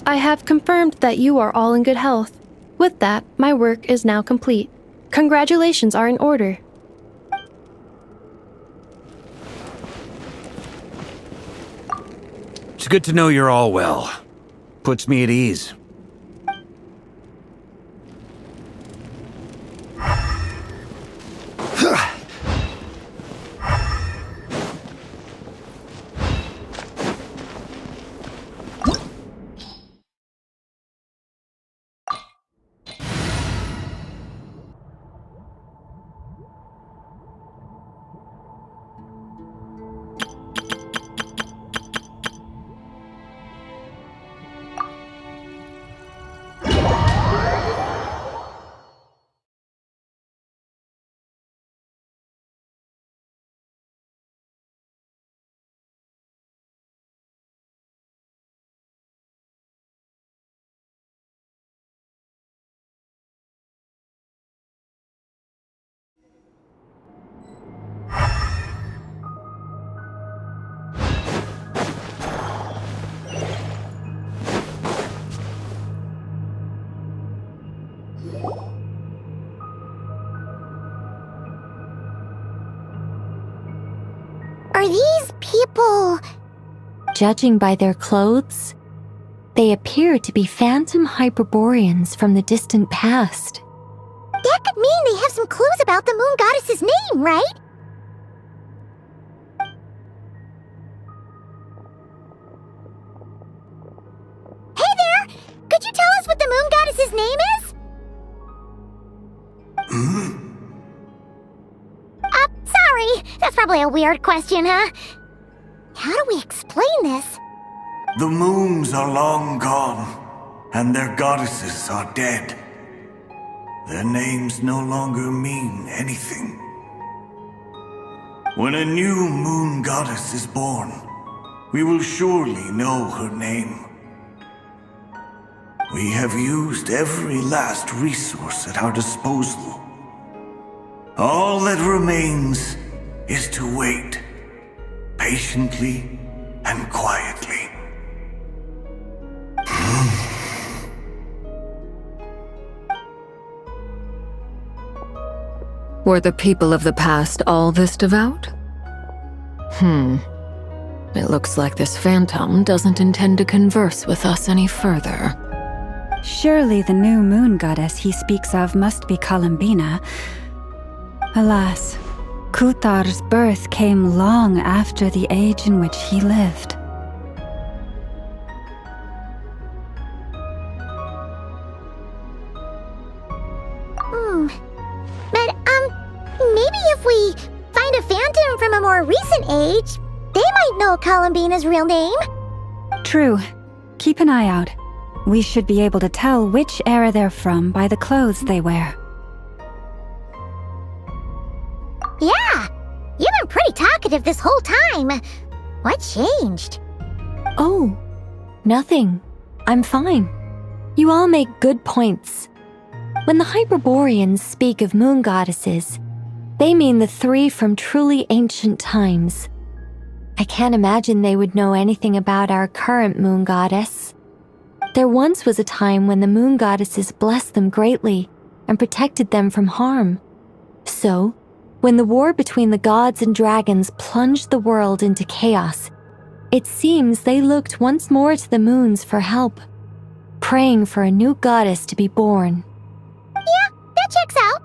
I have confirmed that you are all in good health. With that, my work is now complete. Congratulations are in order. It's good to know you're all well. Puts me at ease. Are these people... Judging by their clothes, they appear to be phantom Hyperboreans from the distant past. That could mean they have some clues about the moon goddess's name, right? Hey there! Could you tell us what the moon goddess's name is? Sorry. That's probably a weird question, huh? How do we explain this? The moons are long gone, and their goddesses are dead. Their names no longer mean anything. When a new moon goddess is born, we will surely know her name. We have used every last resource at our disposal. All that remains is to wait, patiently and quietly. Were the people of the past all this devout? It looks like this phantom doesn't intend to converse with us any further. Surely the new moon goddess he speaks of must be Columbina. Alas, Kuthar's birth came long after the age in which he lived. But, maybe if we find a phantom from a more recent age, they might know Columbina's real name. True. Keep an eye out. We should be able to tell which era they're from by the clothes they wear. Yeah! You've been pretty talkative this whole time. What changed? Oh, nothing. I'm fine. You all make good points. When the Hyperboreans speak of moon goddesses, they mean the three from truly ancient times. I can't imagine they would know anything about our current moon goddess. There once was a time when the moon goddesses blessed them greatly and protected them from harm. So, when the war between the gods and dragons plunged the world into chaos, it seems they looked once more to the moons for help, praying for a new goddess to be born. Yeah, that checks out.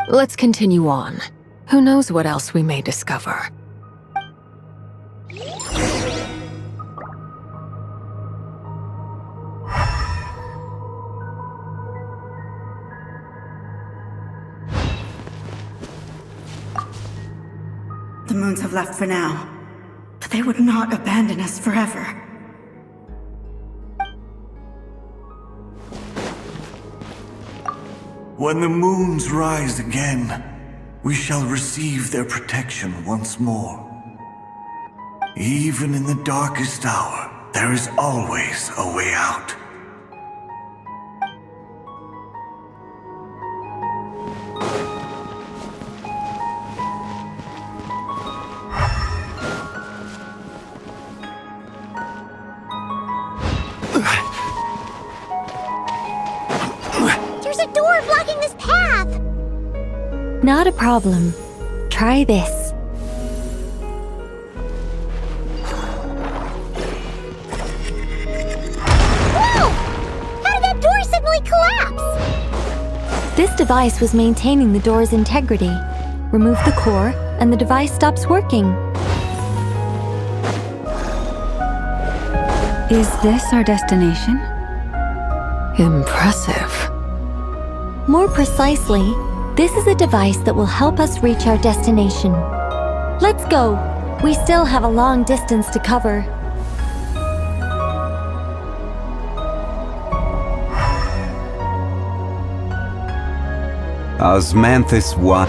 Let's continue on. Who knows what else we may discover? The moons have left for now, but they would not abandon us forever. When the moons rise again, we shall receive their protection once more. Even in the darkest hour, there is always a way out. There's a door blocking this path! Not a problem. Try this. Whoa! How did that door suddenly collapse? This device was maintaining the door's integrity. Remove the core, and the device stops working. Is this our destination? Impressive. More precisely, this is a device that will help us reach our destination. Let's go. We still have a long distance to cover. Osmanthus what?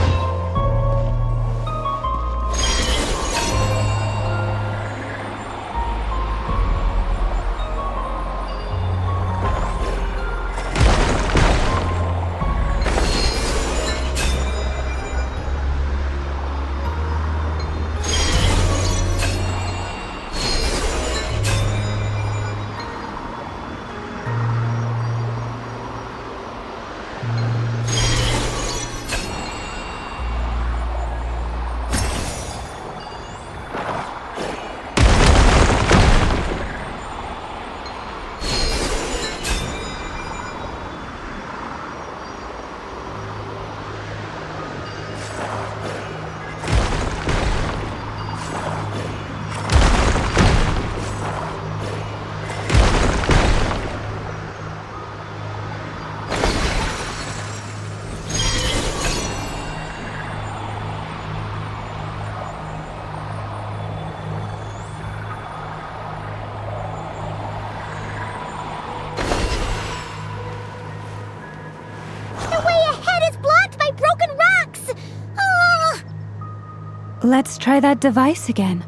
Let's try that device again.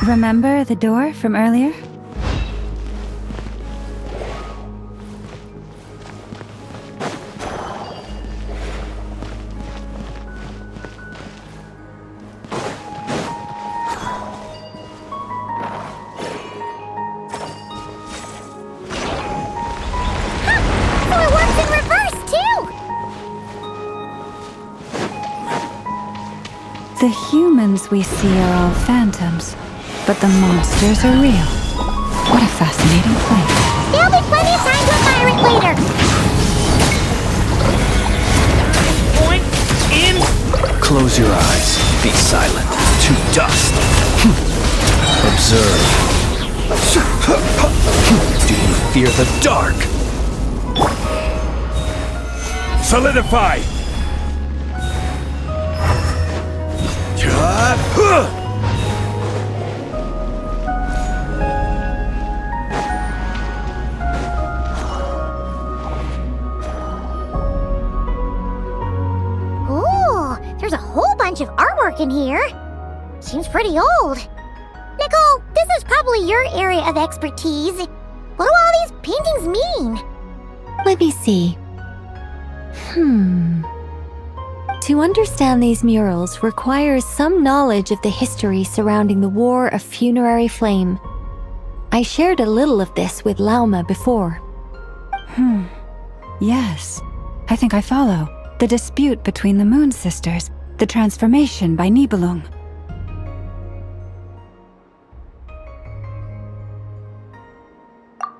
Remember the door from earlier? The humans we see are all phantoms, but the monsters are real. What a fascinating place. There'll be plenty of time to admire it later. Point in. Close your eyes. Be silent. To dust. Observe. Do you fear the dark? Solidify. Ooh, there's a whole bunch of artwork in here. Seems pretty old. Nicole, this is probably your area of expertise. What do all these paintings mean? Let me see. To understand these murals requires some knowledge of the history surrounding the War of Funerary Flame. I shared a little of this with Lauma before. Yes, I think I follow. The dispute between the Moon Sisters, the transformation by Nibelung.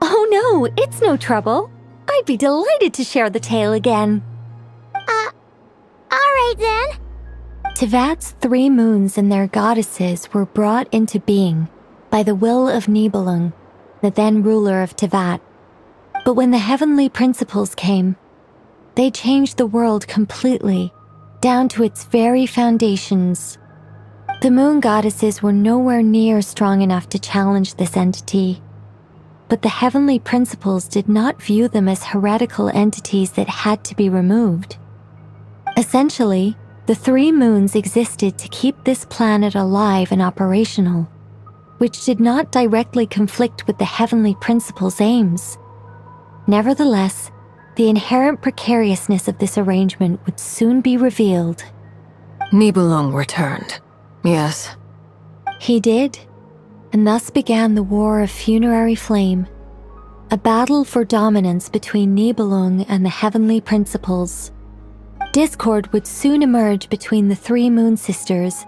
Oh no, it's no trouble. I'd be delighted to share the tale again. Alright then. Tevat's 3 moons and their goddesses were brought into being by the will of Nibelung, the then ruler of Tevat. But when the heavenly principles came, they changed the world completely, down to its very foundations. The moon goddesses were nowhere near strong enough to challenge this entity. But the heavenly principles did not view them as heretical entities that had to be removed. Essentially, the 3 moons existed to keep this planet alive and operational, which did not directly conflict with the heavenly principles' aims. Nevertheless, the inherent precariousness of this arrangement would soon be revealed. Nibelung returned. Yes. He did, and thus began the War of Funerary Flame, a battle for dominance between Nibelung and the heavenly principles. Discord would soon emerge between the 3 moon sisters.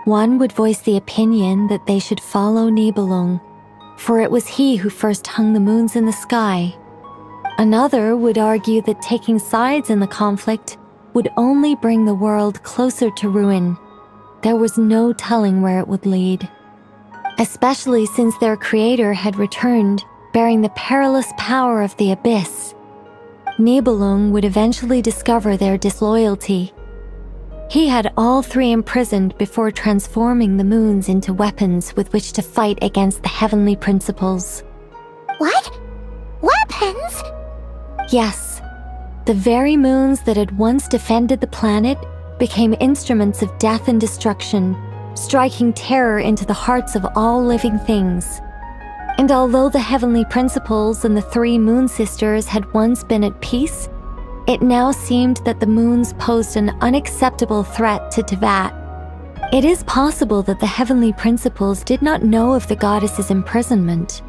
One would voice the opinion that they should follow Nibelung, for it was he who first hung the moons in the sky. Another would argue that taking sides in the conflict would only bring the world closer to ruin. There was no telling where it would lead, especially since their creator had returned, bearing the perilous power of the abyss. Nibelung would eventually discover their disloyalty. He had all 3 imprisoned before transforming the moons into weapons with which to fight against the heavenly principles. What? Weapons? Yes, the very moons that had once defended the planet became instruments of death and destruction, striking terror into the hearts of all living things. And although the heavenly principles and the 3 moon sisters had once been at peace, it now seemed that the moons posed an unacceptable threat to Tevat. It is possible that the heavenly principles did not know of the goddess's imprisonment.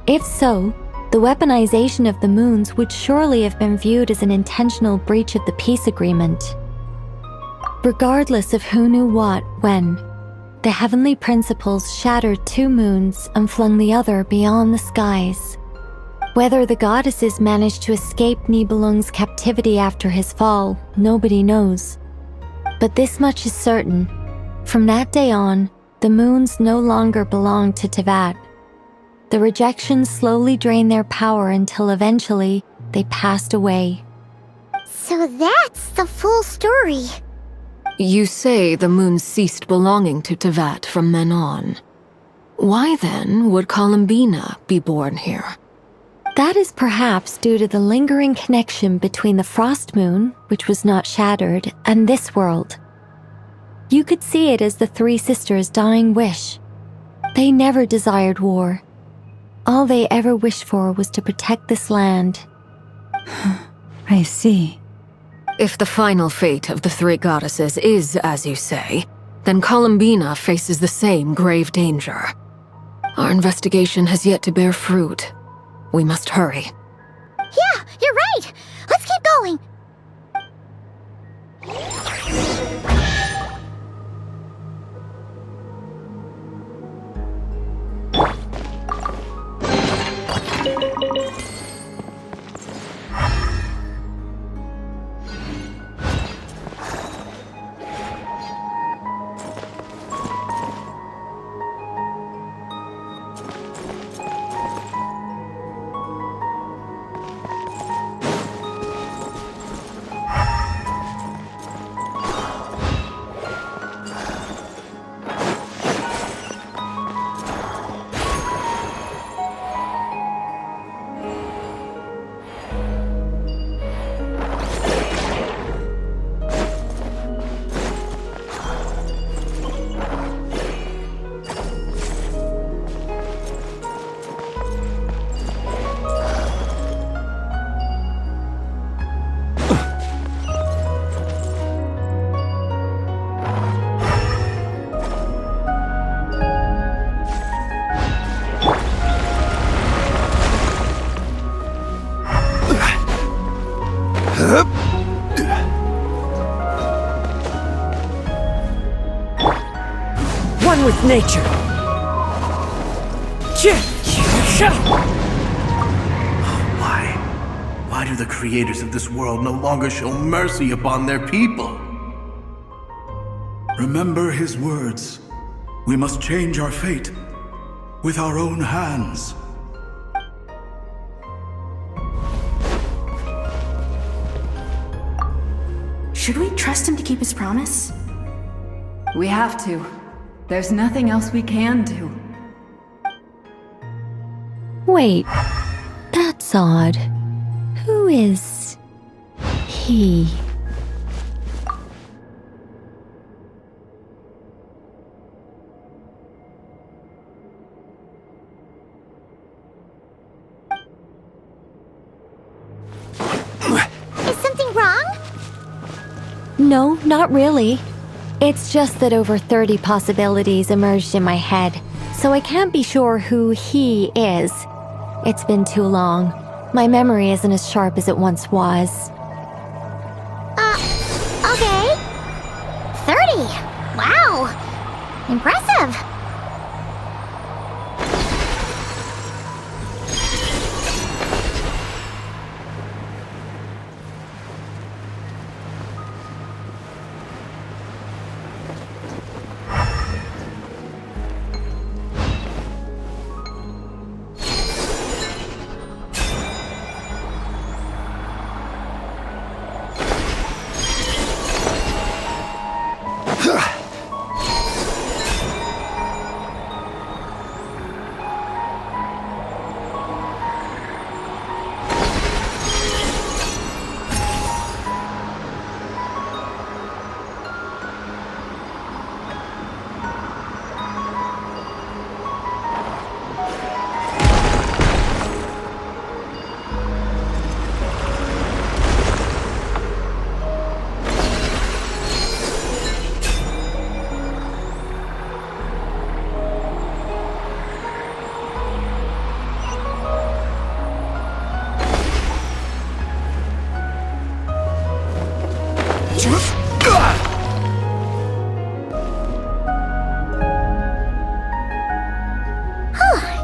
If so, the weaponization of the moons would surely have been viewed as an intentional breach of the peace agreement. Regardless of who knew what, when, the heavenly principles shattered 2 moons and flung the other beyond the skies. Whether the goddesses managed to escape Nibelung's captivity after his fall, nobody knows. But this much is certain. From that day on, the moons no longer belonged to Tevat. The rejection slowly drained their power until eventually they passed away. So that's the full story. You say the moons ceased belonging to Tevat from then on. Why then would Columbina be born here? That is perhaps due to the lingering connection between the Frost Moon, which was not shattered, and this world. You could see it as the 3 sisters' dying wish. They never desired war. All they ever wished for was to protect this land. I see. If the final fate of the 3 goddesses is as you say, then Columbina faces the same grave danger. Our investigation has yet to bear fruit. We must hurry. Yeah, you're right. Let's keep going. with nature. Why? Why do the creators of this world no longer show mercy upon their people? Remember his words. We must change our fate with our own hands. Should we trust him to keep his promise? We have to. There's nothing else we can do. Wait, that's odd. Who is he? Is something wrong? No, not really. It's just that over 30 possibilities emerged in my head, so I can't be sure who he is. It's been too long. My memory isn't as sharp as it once was. Okay. 30. Wow. Impressive.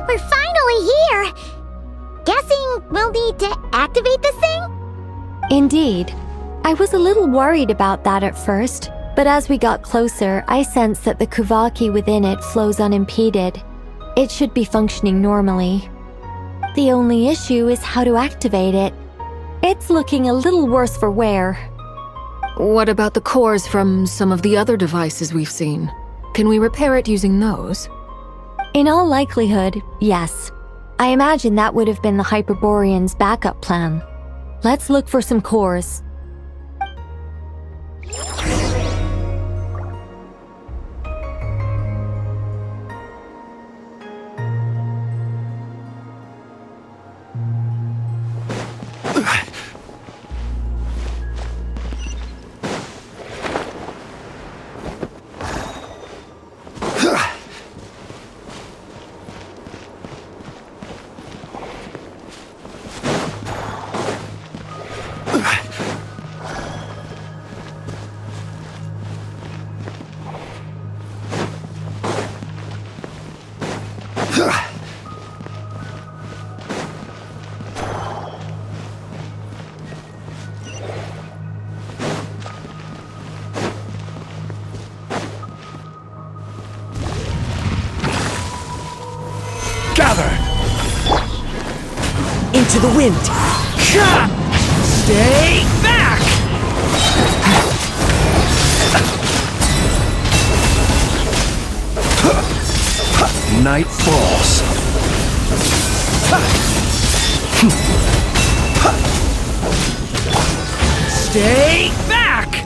We're finally here! Guessing we'll need to activate this thing? Indeed. I was a little worried about that at first, but as we got closer, I sensed that the Kuvaki within it flows unimpeded. It should be functioning normally. The only issue is how to activate it. It's looking a little worse for wear. What about the cores from some of the other devices we've seen? Can we repair it using those? In all likelihood, yes. I imagine that would have been the Hyperborean's backup plan. Let's look for some cores. Gather! Into the wind! Stay back! Night falls. Stay back!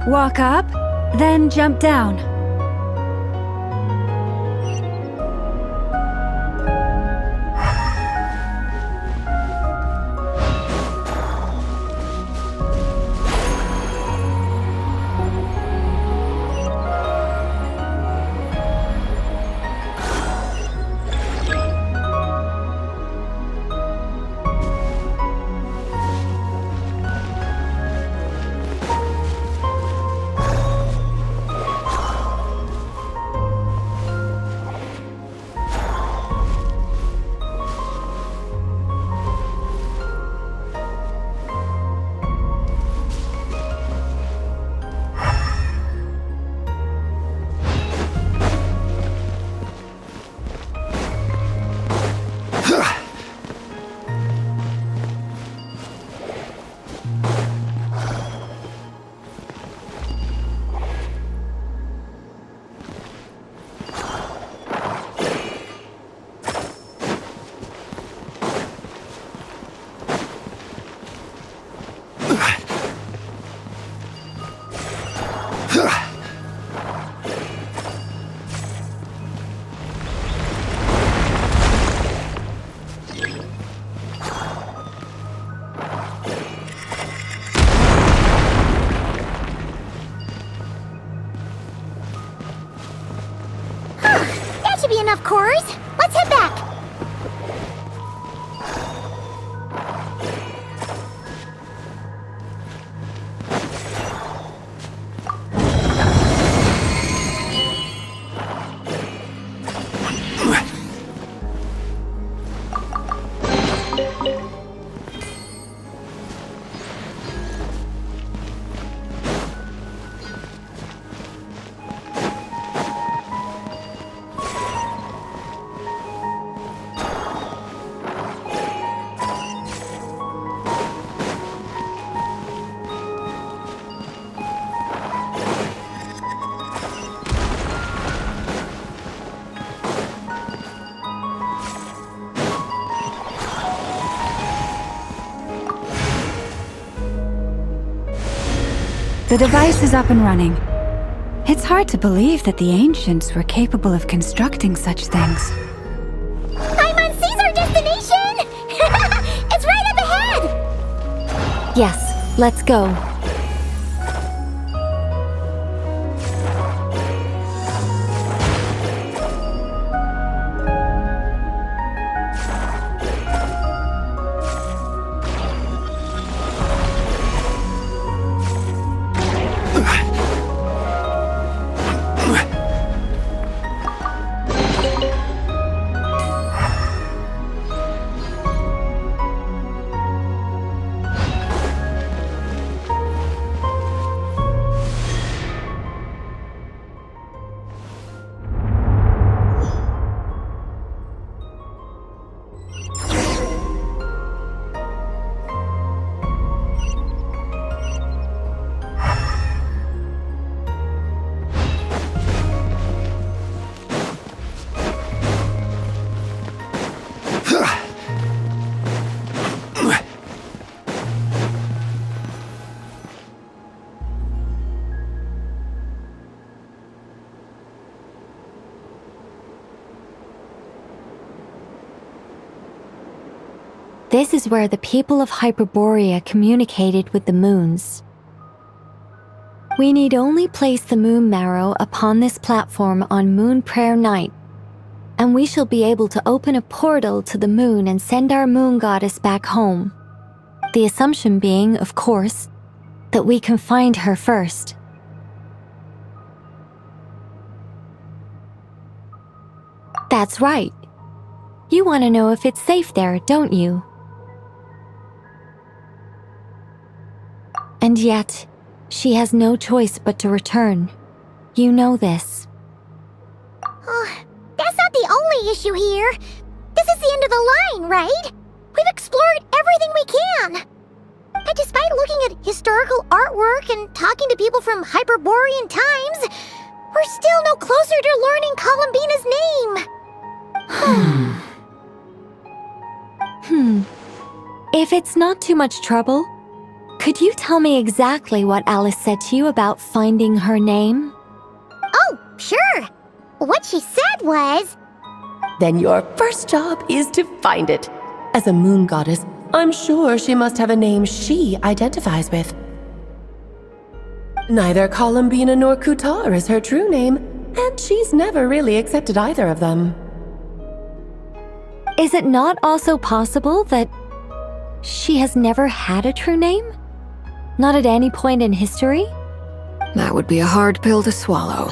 Walk up, then jump down. That should be enough cores. Let's head back. The device is up and running. It's hard to believe that the ancients were capable of constructing such things. Paimon sees our destination! It's right up ahead! Yes, let's go. This is where the people of Hyperborea communicated with the moons. We need only place the moon marrow upon this platform on Moon Prayer Night, and we shall be able to open a portal to the moon and send our moon goddess back home. The assumption being, of course, that we can find her first. That's right. You want to know if it's safe there, don't you? And yet, she has no choice but to return. You know this. That's not the only issue here. This is the end of the line, right? We've explored everything we can. And despite looking at historical artwork and talking to people from Hyperborean times, we're still no closer to learning Columbina's name. If it's not too much trouble, Could you tell me exactly what Alice said to you about finding her name? Oh, sure. What she said was... Then your first job is to find it. As a moon goddess, I'm sure she must have a name she identifies with. Neither Columbina nor Kutar is her true name, and she's never really accepted either of them. Is it not also possible that she has never had a true name? Not at any point in history? That would be a hard pill to swallow.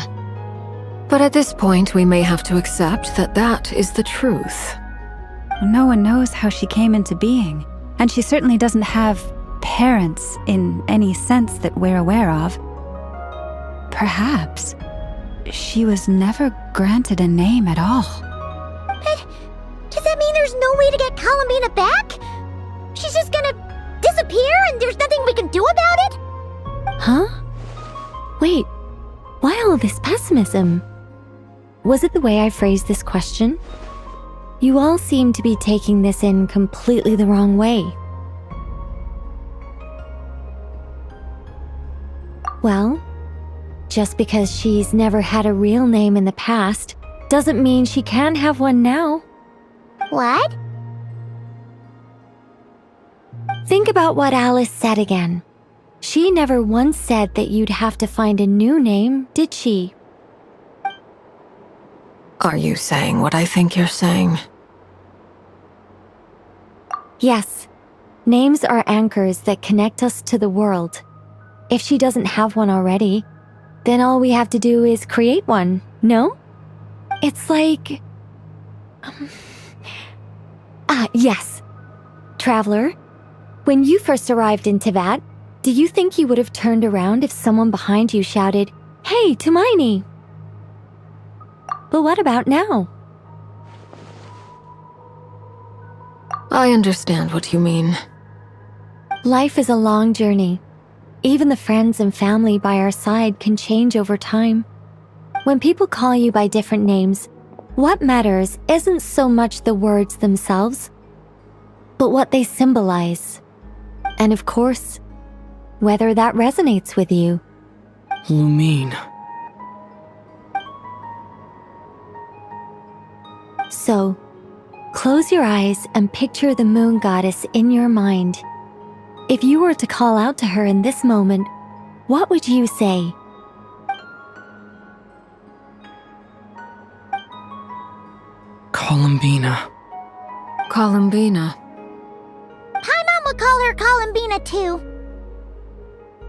But at this point, we may have to accept that that is the truth. No one knows how she came into being, and she certainly doesn't have parents in any sense that we're aware of. Perhaps she was never granted a name at all. But does that mean there's no way to get Columbina back? She's just gonna disappear and there's nothing we can do about it? Huh? Wait, why all this pessimism? Was it the way I phrased this question? You all seem to be taking this in completely the wrong way. Well, just because she's never had a real name in the past doesn't mean she can't have one now. What? Think about what Alice said again. She never once said that you'd have to find a new name, did she? Are you saying what I think you're saying? Yes. Names are anchors that connect us to the world. If she doesn't have one already, then all we have to do is create one, no? It's like... yes. Traveler, when you first arrived in Teyvat, do you think you would have turned around if someone behind you shouted, "Hey, Tumaini"? But what about now? I understand what you mean. Life is a long journey. Even the friends and family by our side can change over time. When people call you by different names, what matters isn't so much the words themselves, but what they symbolize. And of course, whether that resonates with you. Lumine. So, close your eyes and picture the moon goddess in your mind. If you were to call out to her in this moment, what would you say? Columbina. Columbina. Paimon would call her Columbina too.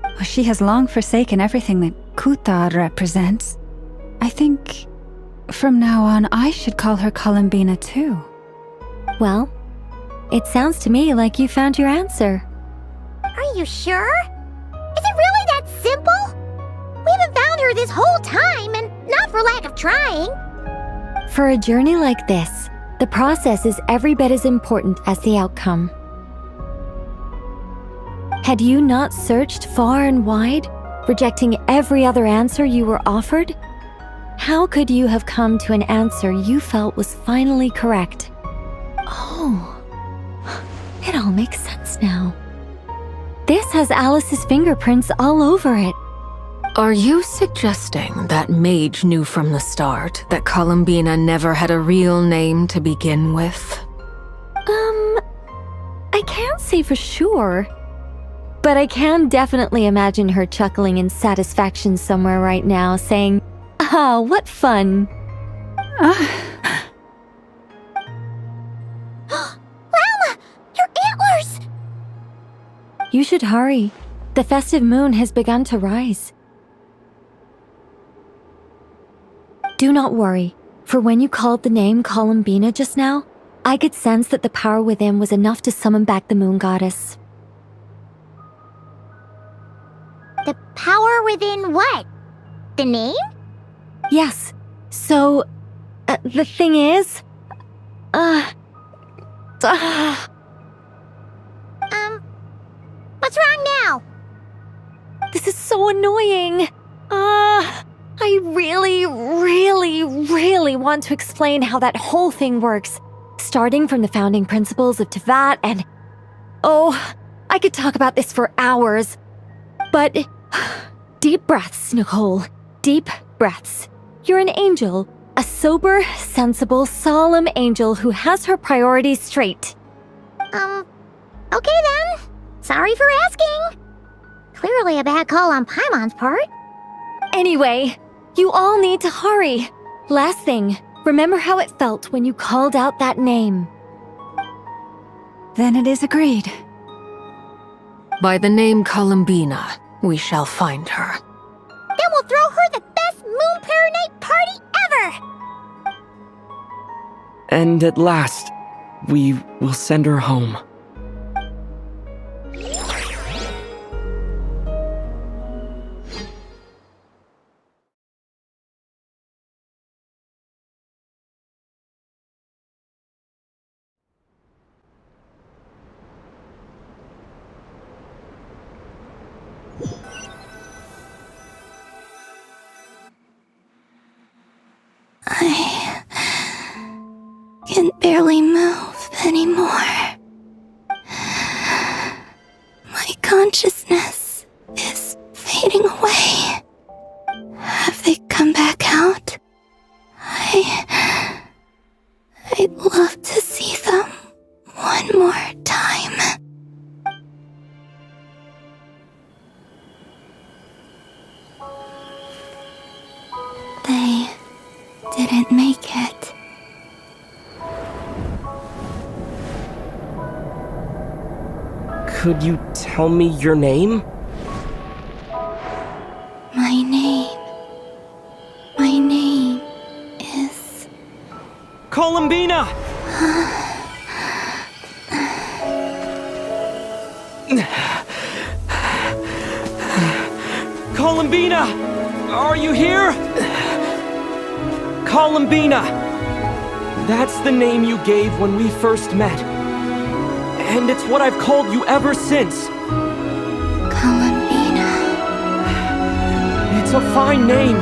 Well, she has long forsaken everything that Kutar represents. I think from now on I should call her Columbina too. Well, it sounds to me like you found your answer. Are you sure? Is it really that simple? We haven't found her this whole time, and not for lack of trying. For a journey like this, the process is every bit as important as the outcome. Had you not searched far and wide, rejecting every other answer you were offered, how could you have come to an answer you felt was finally correct? Oh, it all makes sense now. This has Alice's fingerprints all over it. Are you suggesting that Mage knew from the start that Columbina never had a real name to begin with? I can't say for sure. But I can definitely imagine her chuckling in satisfaction somewhere right now, saying, "Ah, what fun." Llama! Your antlers! You should hurry. The festive moon has begun to rise. Do not worry, for when you called the name Columbina just now, I could sense that the power within was enough to summon back the moon goddess. The power within what? The name? Yes. So, the thing is... What's wrong now? This is so annoying. I really want to explain how that whole thing works, starting from the founding principles of Teyvat and... Oh, I could talk about this for hours. But deep breaths, Nicole. Deep breaths. You're an angel. A sober, sensible, solemn angel who has her priorities straight. Okay then. Sorry for asking. Clearly a bad call on Paimon's part. Anyway, you all need to hurry. Last thing, remember how it felt when you called out that name. Then it is agreed. By the name Columbina, we shall find her. Then we'll throw her the best Moon Para Night party ever! And at last, we will send her home. I can barely move anymore. My consciousness is fading away. Have they come back out? I'd love to see them one more time. They didn't make it. Could you tell me your name? My name is... Columbina! Columbina! Are you here? Columbina! That's the name you gave when we first met. And it's what I've called you ever since. Columbina. It's a fine name.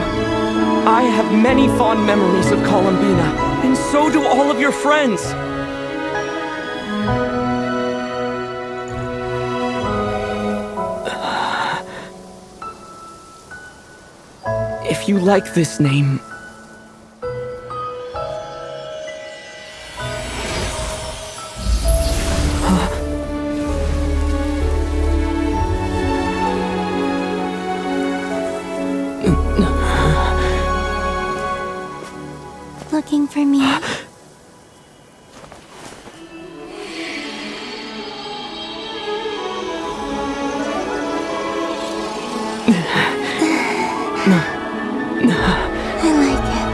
I have many fond memories of Columbina, and so do all of your friends. If you like this name... Looking for me? I like it.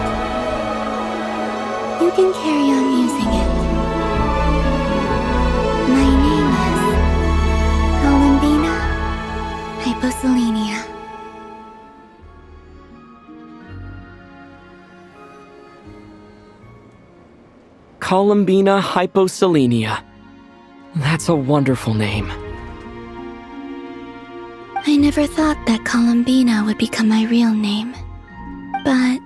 You can carry on using it. My name is Columbina Hyposelenia. Columbina Hyposelenia. That's a wonderful name. I never thought that Columbina would become my real name. But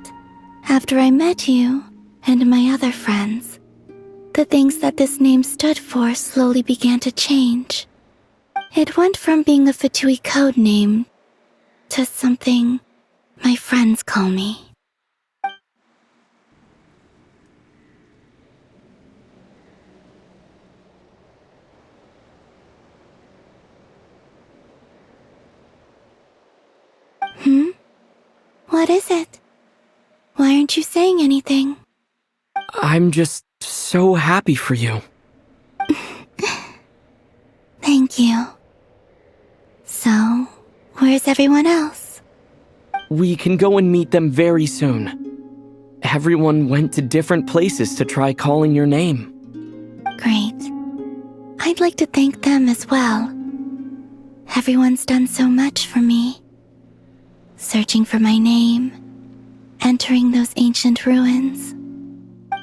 after I met you and my other friends, the things that this name stood for slowly began to change. It went from being a Fatui code name to something my friends call me. What is it? Why aren't you saying anything? I'm just so happy for you. Thank you. So, where's everyone else? We can go and meet them very soon. Everyone went to different places to try calling your name. Great. I'd like to thank them as well. Everyone's done so much for me. Searching for my name, entering those ancient ruins.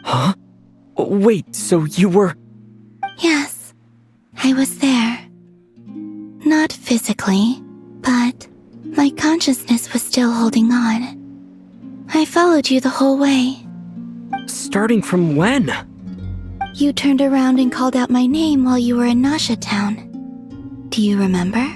Huh? Wait, so you were... Yes, I was there. Not physically, but my consciousness was still holding on. I followed you the whole way. Starting from when? You turned around and called out my name while you were in Nasha Town. Do you remember?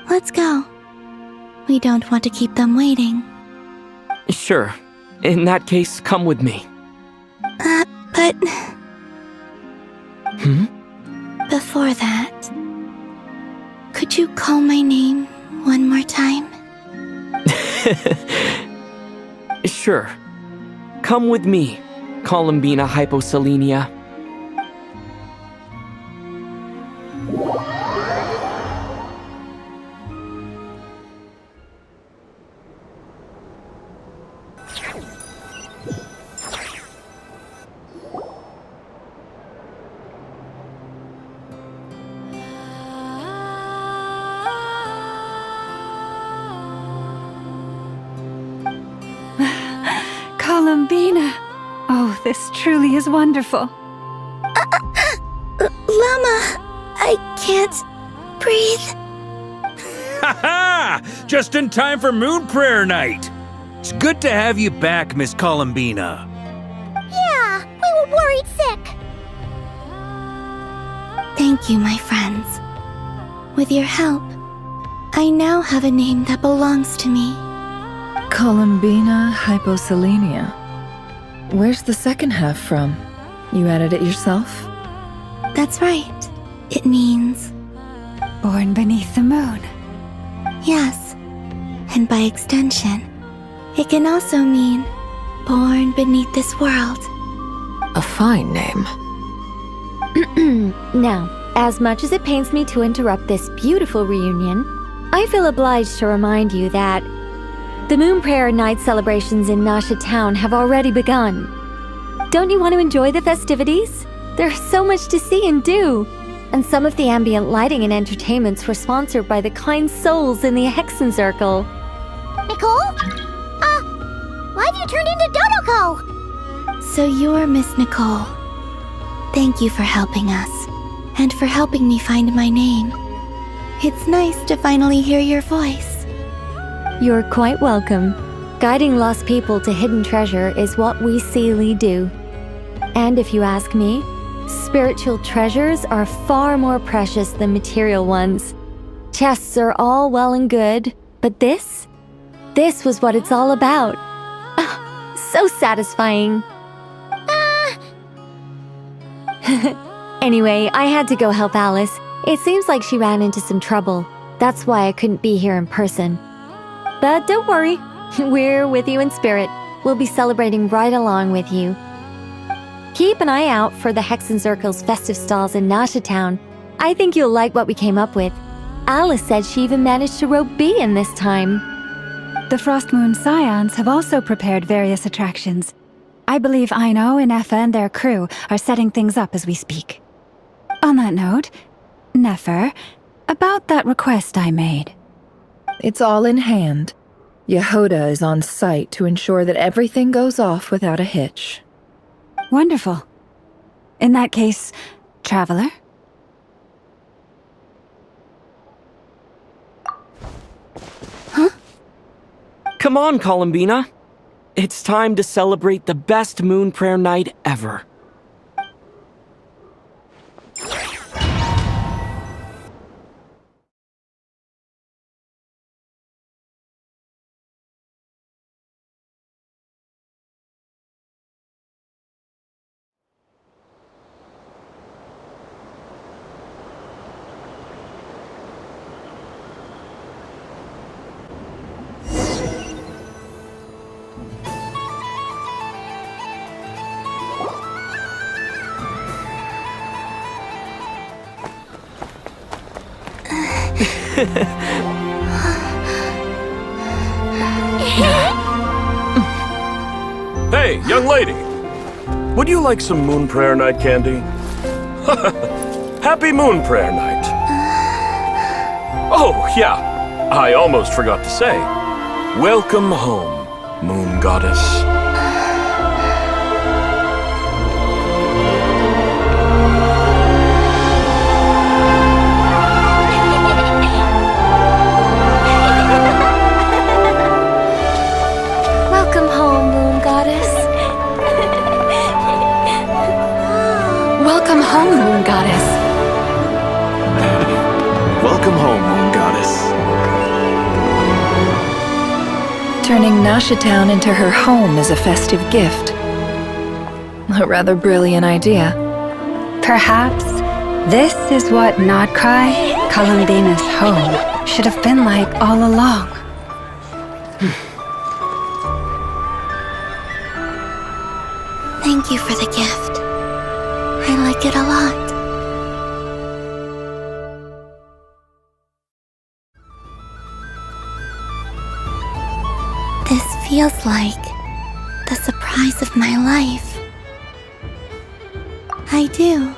Let's go. We don't want to keep them waiting. Sure. In that case, come with me. But... Hmm? Before that, could you call my name one more time? Sure. Come with me, Columbina Hyposelenia. Columbina! Oh, this truly is wonderful. Llama, I can't breathe. Ha ha! Just in time for Moon Prayer Night! It's good to have you back, Miss Columbina. Yeah, we were worried sick. Thank you, my friends. With your help, I now have a name that belongs to me. Columbina Hyposelenia. Where's the second half from? You added it yourself? That's right. It means... Born beneath the moon. Yes. And by extension, it can also mean born beneath this world. A fine name. Now, as much as it pains me to interrupt this beautiful reunion, I feel obliged to remind you that the Moon Prayer Night celebrations in Nasha Town have already begun. Don't you want to enjoy the festivities? There's so much to see and do. And some of the ambient lighting and entertainments were sponsored by the kind souls in the Hexen Circle. Nicole? Why have you turned into Dodoko? So you're Miss Nicole. Thank you for helping us, and for helping me find my name. It's nice to finally hear your voice. You're quite welcome. Guiding lost people to hidden treasure is what we Seelie do. And if you ask me, spiritual treasures are far more precious than material ones. Chests are all well and good, but this was what it's all about. So satisfying. Anyway, I had to go help Alice. It seems like she ran into some trouble. That's why I couldn't be here in person. But don't worry, we're with you in spirit. We'll be celebrating right along with you. Keep an eye out for the Hexen Circle's festive stalls in Nasha Town. I think you'll like what we came up with. Alice said she even managed to rope B in this time. The Frost Moon Scions have also prepared various attractions. I believe Aino, Ineffa, and their crew are setting things up as we speak. On that note, Nefer, about that request I made. It's all in hand. Yehoda is on site to ensure that everything goes off without a hitch. Wonderful. In that case, Traveler? Huh? Come on, Columbina. It's time to celebrate the best Moon Prayer Night ever. Hey, young lady! Would you like some Moon Prayer Night candy? Happy Moon Prayer Night! Oh, yeah, I almost forgot to say. Welcome home, Moon Goddess. Welcome home, Moon Goddess. Welcome home, Moon Goddess. Welcome home, Moon Goddess. Turning Nashitown into her home is a festive gift. A rather brilliant idea. Perhaps this is what Nodcry, Columbina's home, should have been like all along. Thank you for the gift. I like it a lot. This feels like the surprise of my life. I do.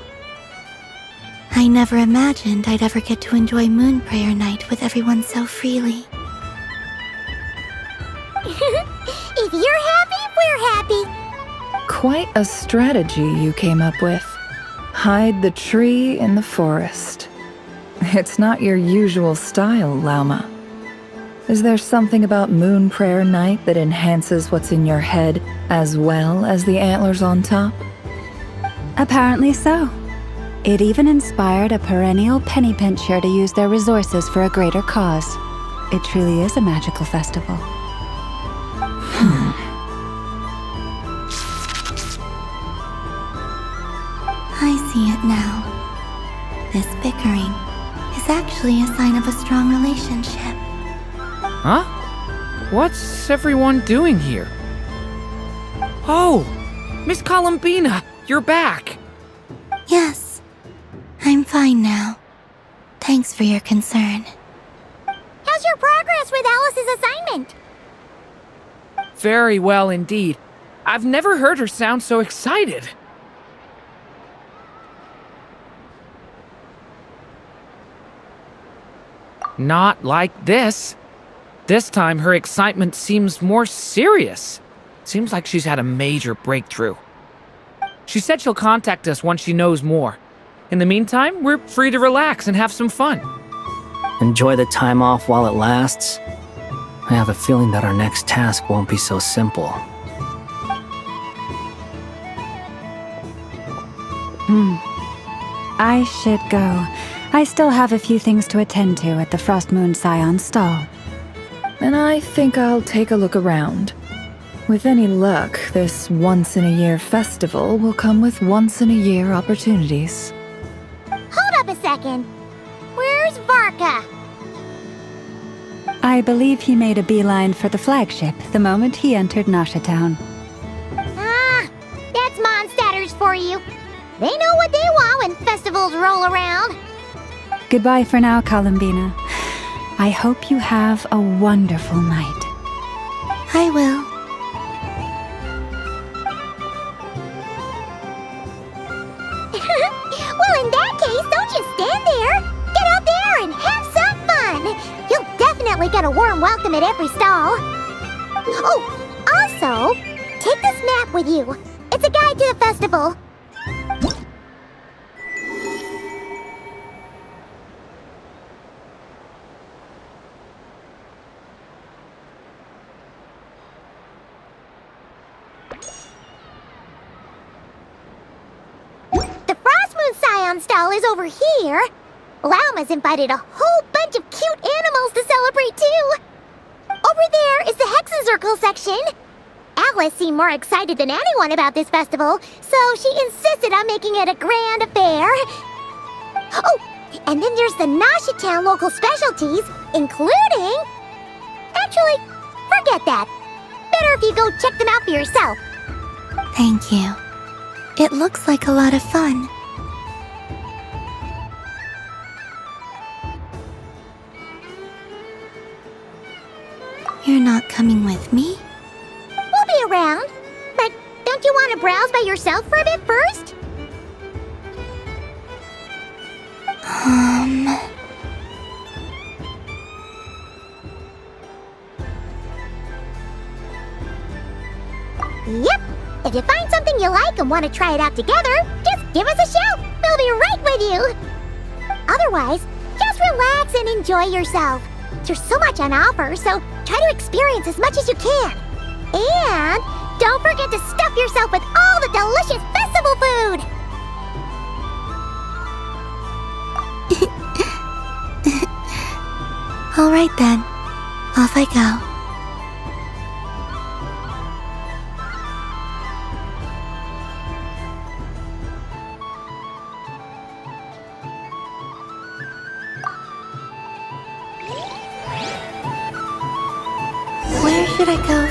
I never imagined I'd ever get to enjoy Moon Prayer Night with everyone so freely. If you're happy, we're happy. Quite a strategy you came up with. Hide the tree in the forest. It's not your usual style, Lauma. Is there something about Moon Prayer Night that enhances what's in your head as well as the antlers on top? Apparently so. It even inspired a perennial penny pincher to use their resources for a greater cause. It truly is a magical festival. I see it now. This bickering is actually a sign of a strong relationship. Huh? What's everyone doing here? Oh! Miss Columbina, you're back! Yes, I'm fine now. Thanks for your concern. How's your progress with Alice's assignment? Very well indeed. I've never heard her sound so excited. Not like this. This time, her excitement seems more serious. Seems like she's had a major breakthrough. She said she'll contact us once she knows more. In the meantime, we're free to relax and have some fun. Enjoy the time off while it lasts. I have a feeling that our next task won't be so simple. I should go. I still have a few things to attend to at the Frost Moon Scion's stall. And I think I'll take a look around. With any luck, this once-in-a-year festival will come with once-in-a-year opportunities. Hold up a second. Where's Varka? I believe he made a beeline for the flagship the moment he entered Nashitown. Ah, that's Mondstadters for you. They know what they want when festivals roll around. Goodbye for now, Columbina. I hope you have a wonderful night. I will. Well, in that case, don't just stand there. Get out there and have some fun. You'll definitely get a warm welcome at every stall. Oh, also, take this map with you. It's a guide to the festival. Stall is over here. Lauma's invited a whole bunch of cute animals to celebrate too. Over there is the Hexen section. Alice seemed more excited than anyone about this festival, so she insisted on making it a grand affair. Oh, and then there's the Nashitown local specialties, including... Actually, forget that. Better if you go check them out for yourself. Thank you. It looks like a lot of fun. You're not coming with me? We'll be around. But don't you want to browse by yourself for a bit first? Yep. If you find something you like and want to try it out together, just give us a shout. We'll be right with you. Otherwise, just relax and enjoy yourself. There's so much on offer, so try to experience as much as you can. And don't forget to stuff yourself with all the delicious festival food! Alright then, off I go. Where should I go